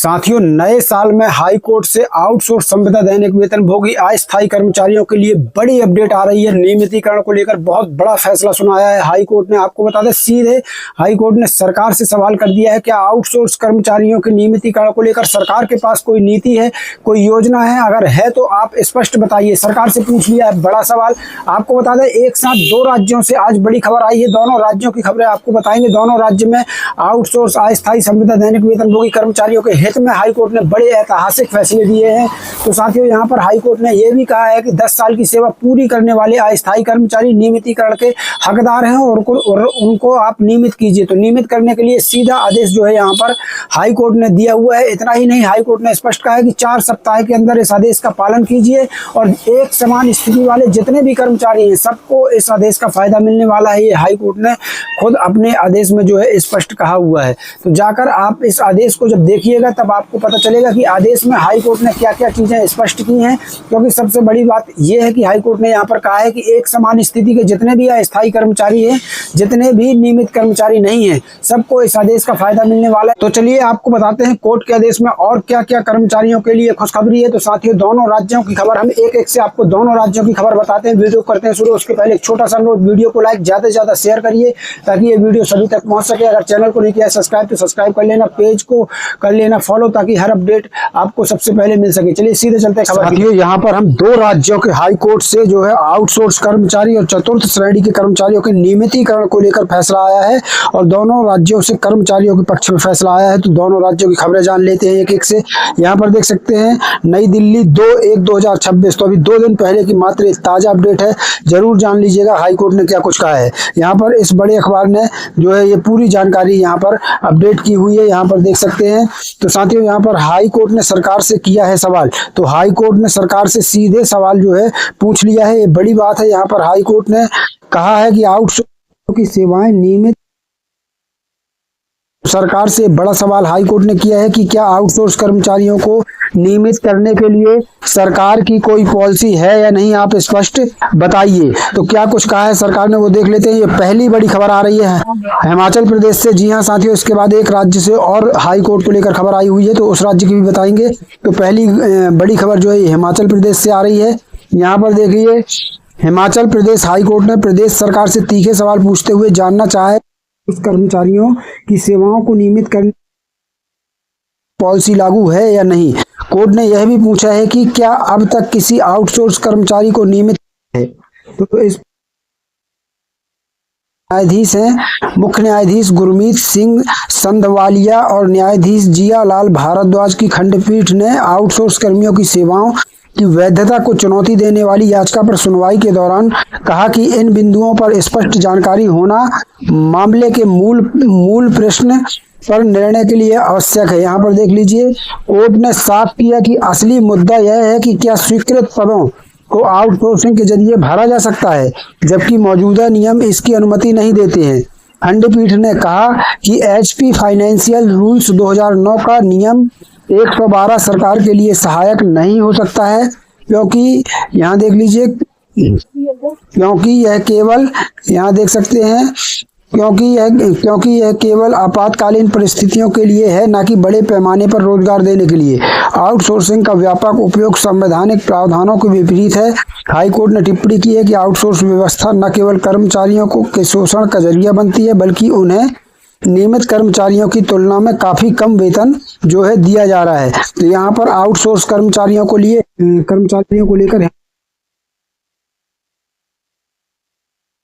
साथियों, नए साल में हाई कोर्ट से आउटसोर्स संविदा दैनिक वेतनभोगी अस्थायी कर्मचारियों के लिए बड़ी अपडेट आ रही है। नियमितीकरण को लेकर बहुत बड़ा फैसला सुनाया है हाई कोर्ट ने। आपको बता दें, सीधे हाई कोर्ट ने सरकार से सवाल कर दिया है, क्या आउटसोर्स कर्मचारियों के नियमितीकरण को लेकर सरकार के पास कोई नीति है, कोई योजना है? अगर है तो आप स्पष्ट बताइए। सरकार से पूछ लिया है बड़ा सवाल। आपको बता दें, एक साथ दो राज्यों से आज बड़ी खबर आई है। दोनों राज्यों की खबरें आपको बताएंगे। दोनों राज्य में आउटसोर्स अस्थायी संविदा दैनिक वेतनभोगी कर्मचारियों के हित में हाई कोर्ट ने बड़े ऐतिहासिक फैसले दिए हैं। तो साथियों, यहाँ पर हाई कोर्ट ने यह भी कहा है कि 10 साल की सेवा पूरी करने वाले अस्थायी कर्मचारी नियमितीकरण के हकदार हैं और उनको आप नियमित कीजिए। तो नियमित करने के लिए सीधा आदेश जो है यहाँ पर हाई कोर्ट ने दिया हुआ है। इतना ही नहीं, हाई कोर्ट ने स्पष्ट कहा है कि 4 सप्ताह के अंदर इस आदेश का पालन कीजिए और एक समान स्थिति वाले जितने भी कर्मचारी हैं सबको इस आदेश का फायदा मिलने वाला है। ये हाई कोर्ट ने खुद अपने आदेश में जो है स्पष्ट कहा हुआ है। तो जाकर आप इस आदेश को जब देखिएगा तब आपको पता चलेगा कि आदेश में हाई कोर्ट ने क्या क्या चीजें स्पष्ट की हैं। क्योंकि सबसे बड़ी बात यह है कि हाई कोर्ट ने यहाँ पर कहा है कि एक समान स्थिति के जितने भी अस्थायी कर्मचारी हैं, जितने भी नियमित कर्मचारी नहीं हैं, सबको इस आदेश का फायदा मिलने वाला है। तो चलिए आपको बताते हैं कोर्ट के आदेश में और क्या क्या कर्मचारियों के लिए खुशखबरी है। तो साथियों, दोनों राज्यों की खबर हम एक एक से आपको दोनों राज्यों की खबर बताते हैं। वीडियो करते हैं शुरू। उसके पहले एक छोटा सा नोट, वीडियो को लाइक ज्यादा से ज्यादा शेयर करिए ताकि ये वीडियो सभी तक पहुंच सके। अगर चैनल को नहीं किया सब्सक्राइब तो सब्सक्राइब कर लेना, पेज को कर लेना फॉलो ताकि हर अपडेट आपको सबसे पहले मिल सके। चलिए सीधे चलते हैं खबर की। यहाँ पर हम दो राज्यों के हाई कोर्ट से जो है आउटसोर्स कर्मचारी और चतुर्थ श्रेणी के कर्मचारियों के नियमितीकरण को लेकर फैसला आया है और दोनों राज्यों से कर्मचारियों के पक्ष में फैसला आया है। तो दोनों राज्यों की खबरें जान लेते हैं एक एक से। यहाँ पर देख सकते हैं नई दिल्ली 2/1/2026, तो अभी 2 दिन पहले की मात्र एक ताजा अपडेट है। जरूर जान लीजिएगा हाई कोर्ट ने क्या कुछ कहा है। यहाँ पर इस बड़े अखबार ने जो है ये पूरी जानकारी यहाँ पर अपडेट की हुई है, यहाँ पर देख सकते हैं। तो साथियों, यहाँ पर हाई कोर्ट ने सरकार से किया है सवाल। तो हाई कोर्ट ने सरकार से सीधे सवाल जो है पूछ लिया है। ये बड़ी बात है। यहाँ पर हाई कोर्ट ने कहा है कि आउटसोर्स की सेवाएं नियमित। सरकार से बड़ा सवाल हाई कोर्ट ने किया है कि क्या आउटसोर्स कर्मचारियों को नियमित करने के लिए सरकार की कोई पॉलिसी है या नहीं, आप स्पष्ट बताइए। तो क्या कुछ कहा है सरकार ने वो देख लेते हैं। ये पहली बड़ी खबर आ रही है हिमाचल प्रदेश से। जी हाँ साथियों, इसके बाद एक राज्य से और हाई कोर्ट को लेकर खबर आई हुई है, तो उस राज्य की भी बताएंगे। तो पहली बड़ी खबर जो है हिमाचल प्रदेश से आ रही है। यहाँ पर देखिए, हिमाचल प्रदेश हाई कोर्ट ने प्रदेश सरकार से तीखे सवाल पूछते हुए जानना चाहे उस कर्मचारियों की सेवाओं को नियमित करने पॉलिसी लागू है या नहीं। कोर्ट ने यह भी पूछा है कि क्या अब तक किसी आउटसोर्स कर्मचारी को नियमित है। तो इस न्यायाधीश हैं मुख्य न्यायाधीश गुरमीत सिंह संधवालिया और न्यायाधीश जिया लाल भारद्वाज की खंडपीठ ने आउटसोर्स कर्मियों की सेवाओं की वैधता को चुनौती देने वाली याचिका पर सुनवाई के दौरान कहा कि इन बिंदुओं पर स्पष्ट जानकारी होना मामले के मूल प्रश्न पर निर्णय के लिए आवश्यक है। यहाँ पर देख लीजिए, कोर्ट ने साफ किया कि असली मुद्दा यह है कि क्या स्वीकृत पदों को आउटसोर्सिंग के जरिए भरा जा सकता है, जबकि मौजूदा नियम इसकी अनुमति नहीं देते हैं। खंडपीठ ने कहा कि HP फाइनेंशियल रूल्स 2009 का नियम 112 सरकार के लिए सहायक नहीं हो सकता है, क्योंकि यहाँ देख लीजिए, क्योंकि यह केवल यहाँ देख सकते हैं क्योंकि यह केवल आपातकालीन परिस्थितियों के लिए है, न कि बड़े पैमाने पर रोजगार देने के लिए। आउटसोर्सिंग का व्यापक उपयोग संवैधानिक प्रावधानों के विपरीत है। हाई कोर्ट ने टिप्पणी की है कि आउटसोर्स व्यवस्था न केवल कर्मचारियों के शोषण का जरिया बनती है, बल्कि उन्हें नियमित कर्मचारियों की तुलना में काफी कम वेतन जो है दिया जा रहा है। तो यहाँ पर आउटसोर्स कर्मचारियों को लेकर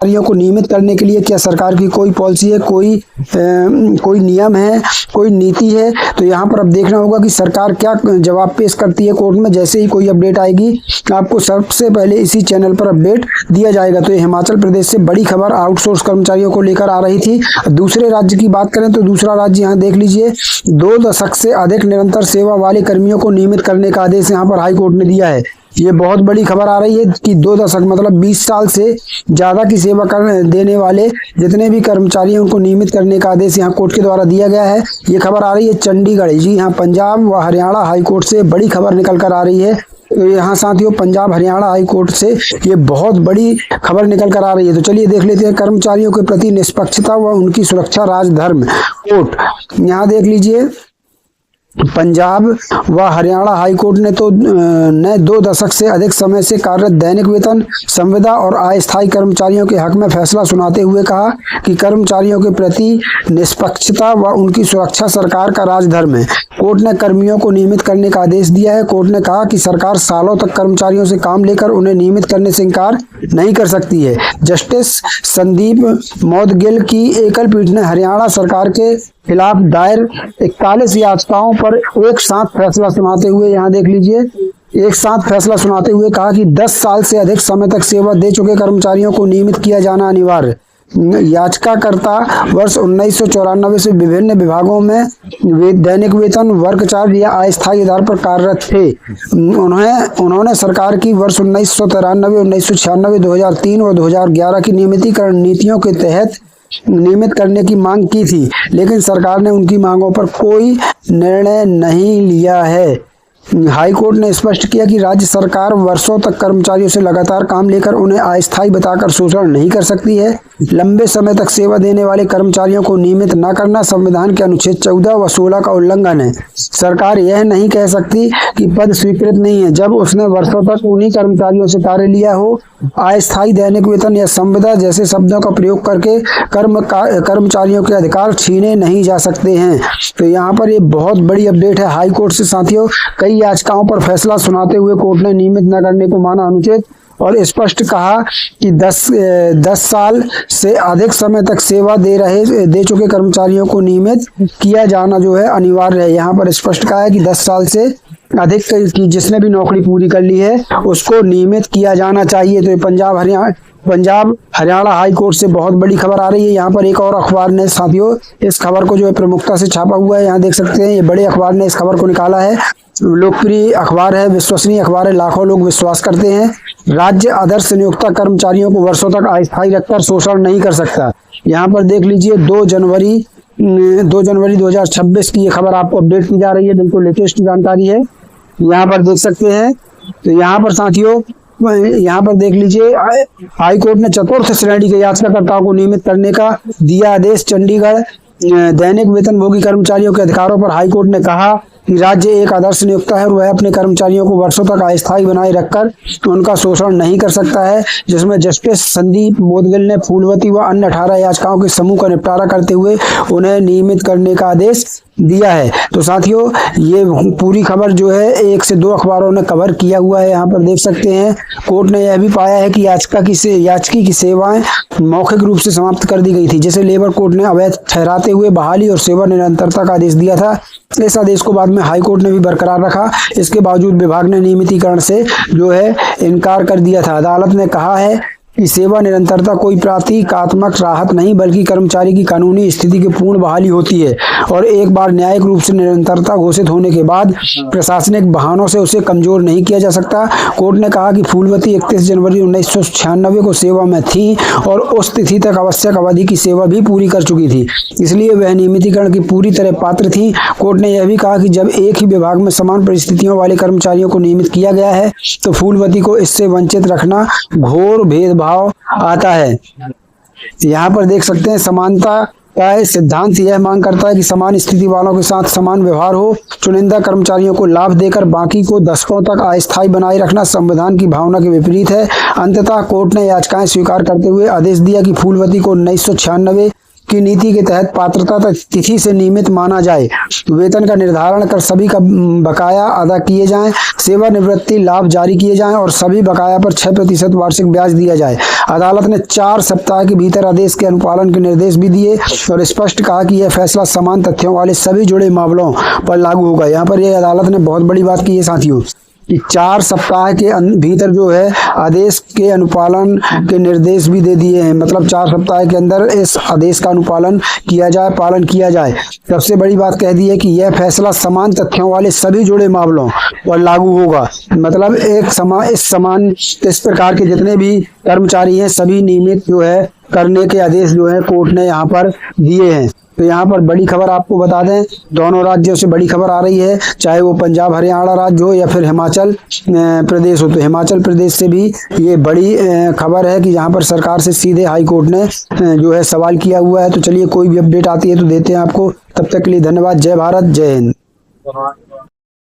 को नियमित करने के लिए क्या सरकार की कोई पॉलिसी है, कोई नियम है, कोई नीति है। तो यहाँ पर अब देखना होगा कि सरकार क्या जवाब पेश करती है कोर्ट में। जैसे ही कोई अपडेट आएगी आपको सबसे पहले इसी चैनल पर अपडेट दिया जाएगा। तो ये हिमाचल प्रदेश से बड़ी खबर आउटसोर्स कर्मचारियों को लेकर आ रही थी। दूसरे राज्य की बात करें तो दूसरा राज्य यहाँ देख लीजिए, 2 दशक से अधिक निरंतर सेवा वाले कर्मियों को नियमित करने का आदेश यहाँ पर हाई कोर्ट ने दिया है। ये बहुत बड़ी खबर आ रही है कि 2 दशक मतलब 20 साल से ज्यादा की सेवा कर देने वाले जितने भी कर्मचारी हैं उनको नियमित करने का आदेश यहाँ कोर्ट के द्वारा दिया गया है। ये खबर आ रही है चंडीगढ़, जी हाँ, पंजाब व हरियाणा हाई कोर्ट से बड़ी खबर निकल कर आ रही है। तो यहाँ साथियों, पंजाब हरियाणा हाई कोर्ट से ये बहुत बड़ी खबर निकल कर आ रही है। तो चलिए देख लेते हैं कर्मचारियों के प्रति निष्पक्षता व उनकी सुरक्षा राजधर्म कोर्ट। यहाँ देख लीजिए, पंजाब व हरियाणा हाईकोर्ट ने 2 दशक से अधिक समय से कार्यरत दैनिक वेतन, संविदा और अस्थायी कर्मचारियों के हक में फैसला सुनाते हुए कहा कि कर्मचारियों के प्रति निष्पक्षता व उनकी सुरक्षा सरकार का राजधर्म है। कोर्ट ने कर्मियों को नियमित करने का आदेश दिया है। कोर्ट ने कहा कि सरकार सालों तक कर्मचारियों से काम लेकर उन्हें नियमित करने से इंकार नहीं कर सकती है। जस्टिस संदीप मौदगिल की एकल पीठ ने हरियाणा सरकार के खिलाफ दायर 41 याचिकाओं पर एक साथ फैसला सुनाते हुए, यहाँ देख लीजिए, एक साथ फैसला सुनाते हुए कहा कि 10 साल से अधिक समय तक सेवा दे चुके कर्मचारियों को नियमित किया जाना अनिवार्य। याचिकाकर्ता वर्ष 1994 से विभिन्न विभागों में दैनिक वेतन, वर्क चार्ज या अस्थायी आधार पर कार्यरत थे। उन्होंने सरकार की वर्ष 1993, 1996, 2003 और 2011 की नियमितीकरण नीतियों के तहत नियमित करने की मांग की थी, लेकिन सरकार ने उनकी मांगों पर कोई निर्णय नहीं लिया है। हाई कोर्ट ने स्पष्ट किया कि राज्य सरकार वर्षों तक कर्मचारियों से लगातार काम लेकर उन्हें अस्थायी बताकर शोषण नहीं कर सकती है। लंबे समय तक सेवा देने वाले कर्मचारियों को नियमित न करना संविधान के अनुच्छेद 14 व 16 का उल्लंघन है। सरकार यह नहीं कह सकती कि पद स्वीकृत नहीं है जब उसने वर्षों तक उन्हीं कर्मचारियों से कार्य लिया हो। अस्थायी दैनिक वेतन या संविदा जैसे शब्दों का प्रयोग करके कर्मचारियों के अधिकार छीने नहीं जा सकते हैं। तो यहाँ पर ये बहुत बड़ी अपडेट है हाई कोर्ट से साथियों। कई याचिकाओं पर फैसला सुनाते हुए कोर्ट ने नियमित न करने को माना अनुचित और स्पष्ट कहा कि 10 साल से अधिक समय तक सेवा दे चुके कर्मचारियों को नियमित किया जाना जो है अनिवार्य है। यहाँ पर स्पष्ट कहा है कि 10 साल से अधिक की जिसने भी नौकरी पूरी कर ली है उसको नियमित किया जाना चाहिए। तो ये पंजाब हरियाणा हाई कोर्ट से बहुत बड़ी खबर आ रही है। यहाँ पर एक और अखबार ने साथियों इस खबर को जो है प्रमुखता से छापा हुआ है। यहाँ देख सकते हैं ये बड़े अखबार ने इस खबर को निकाला है। लोकप्रिय अखबार है, विश्वसनीय अखबार है, लाखों लोग विश्वास करते हैं। राज्य आदर्श नियोक्ता कर्मचारियों को वर्षों तक अस्थायी रखकर शोषण नहीं कर सकता। यहाँ पर देख लीजिए 2 जनवरी 2026 की ये खबर आपको अपडेट की जा रही है, बिल्कुल लेटेस्ट जानकारी है। यहाँ पर देख सकते हैं। तो यहाँ पर साथियों यहाँ पर देख लीजिए हाई कोर्ट ने चतुर्थ श्रेणी के याचिकाकर्ताओं को नियमित करने का दिया आदेश। चंडीगढ़ दैनिक वेतनभोगी कर्मचारियों के अधिकारों पर हाई कोर्ट ने कहा कि राज्य एक आदर्श नियोक्ता है और वह अपने कर्मचारियों को वर्षों तक अस्थायी बनाए रखकर उनका शोषण नहीं कर सकता है, जिसमें जस्टिस संदीप मोदगिल ने फूलवती व अन्य 18 याचिकाओं के समूह का निपटारा करते हुए उन्हें नियमित करने का आदेश दिया है। तो साथियों ये पूरी खबर जो है 1 से 2 अखबारों ने कवर किया हुआ है। यहाँ पर देख सकते हैं कोर्ट ने यह भी पाया है कि याचिकी की सेवाएं मौखिक रूप से समाप्त कर दी गई थी, जिसे लेबर कोर्ट ने अवैध ठहराते हुए बहाली और सेवा निरंतरता का आदेश दिया था। इस आदेश को बाद में हाई कोर्ट ने भी बरकरार रखा। इसके बावजूद विभाग ने नियमितीकरण से जो है इनकार कर दिया था। अदालत ने कहा है कि सेवा निरंतरता कोई प्रतीकात्मक राहत नहीं बल्कि कर्मचारी की कानूनी स्थिति की पूर्ण बहाली होती है और एक बार न्यायिक रूप से निरंतरता घोषित होने के बाद प्रशासनिक बहानों से उसे कमजोर नहीं किया जा सकता। कोर्ट ने कहा कि फूलवती 31 जनवरी 1996 को सेवा में थी और उस तिथि तक आवश्यक अवधि की सेवा भी पूरी कर चुकी थी, इसलिए वह नियमितीकरण की पूरी तरह पात्र थी। कोर्ट ने यह भी कहा कि जब एक ही विभाग में समान परिस्थितियों वाले कर्मचारियों को नियमित किया गया है तो फूलवती को इससे वंचित रखना घोर भेदभाव आता है। यहाँ पर देख सकते हैं समानता का सिद्धांत यह मांग करता है कि समान स्थिति वालों के साथ समान व्यवहार हो। चुनिंदा कर्मचारियों को लाभ देकर बाकी को दशकों तक अस्थायी बनाए रखना संविधान की भावना के विपरीत है। अंततः कोर्ट ने याचिकाएं स्वीकार करते हुए आदेश दिया कि फूलवती को 1996 की नीति के तहत पात्रता तिथि से नियमित माना जाए, वेतन का निर्धारण कर सभी का बकाया अदा किए जाएं, सेवानिवृत्ति लाभ जारी किए जाएं और सभी बकाया पर 6% वार्षिक ब्याज दिया जाए। अदालत ने 4 सप्ताह के भीतर आदेश के अनुपालन के निर्देश भी दिए और स्पष्ट कहा कि यह फैसला समान तथ्यों वाले सभी जुड़े मामलों पर लागू होगा। यहाँ पर यह अदालत ने बहुत बड़ी बात की है साथियों कि 4 सप्ताह के भीतर जो है आदेश के अनुपालन के निर्देश भी दे दिए हैं, मतलब 4 सप्ताह के अंदर इस आदेश का अनुपालन किया जाए, पालन किया जाए। सबसे बड़ी बात कह दी है कि यह फैसला समान तथ्यों वाले सभी जुड़े मामलों पर लागू होगा, मतलब इस प्रकार के जितने भी कर्मचारी हैं सभी नियमित जो है करने के आदेश जो है कोर्ट ने यहाँ पर दिए हैं। तो यहाँ पर बड़ी खबर आपको बता दें, दोनों राज्यों से बड़ी खबर आ रही है, चाहे वो पंजाब हरियाणा राज्य हो या फिर हिमाचल प्रदेश हो। तो हिमाचल प्रदेश से भी ये बड़ी खबर है कि यहाँ पर सरकार से सीधे हाई कोर्ट ने जो है सवाल किया हुआ है। तो चलिए कोई भी अपडेट आती है तो देते हैं आपको। तब तक के लिए धन्यवाद। जय भारत, जय हिंद। दौरान